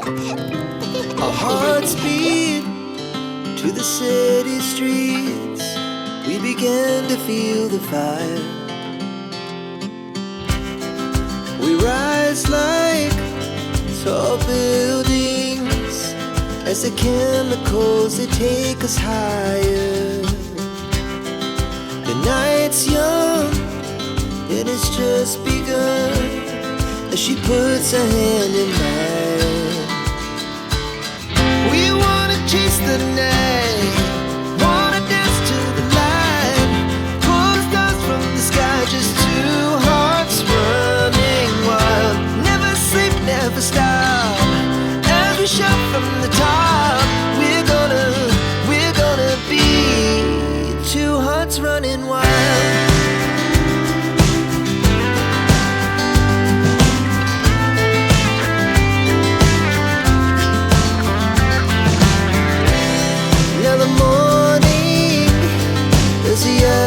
Our hearts beat to the city streets. We began to feel the fire. We rise like tall buildings as the chemicals, they take us higher. The night's young and it's just begun as she puts her hand in mine. We wanna chase the night, wanna dance to the light, pull stars from the sky, just two hearts running wild. Never sleep, never stop, as we shout from the top. We're gonna be two hearts running wild.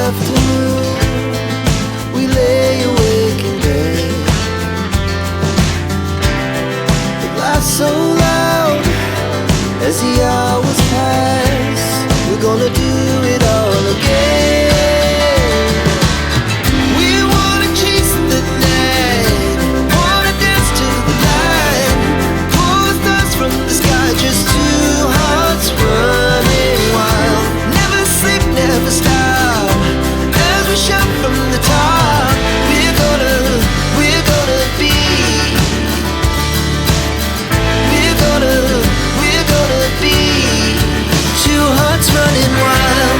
Afternoon, we lay awake in bed. It laughs so loud as the hours pass. We're gonna do it all again. We wanna chase the night, wanna dance to the light, pull stars from the sky, just two hearts running wild. Never sleep, never stop, shout from the top. We're gonna be. We're gonna be two hearts running wild.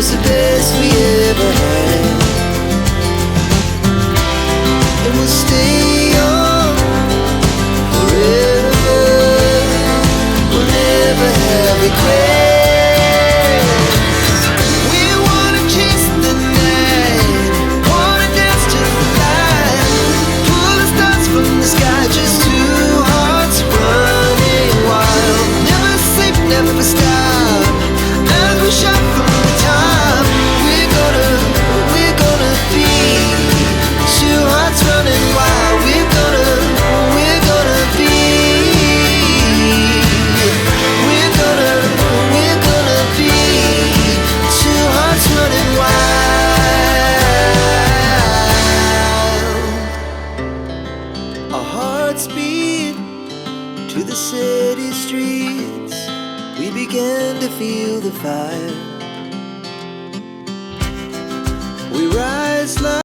The best we ever had, and we'll stay young forever. We'll never have regrets. We wanna chase the night, wanna dance to the light, pull the stars from the sky, just two hearts running wild. Never sleep, never stop, as we shout from the top. Speed to the city streets, we began to feel the fire. We rise like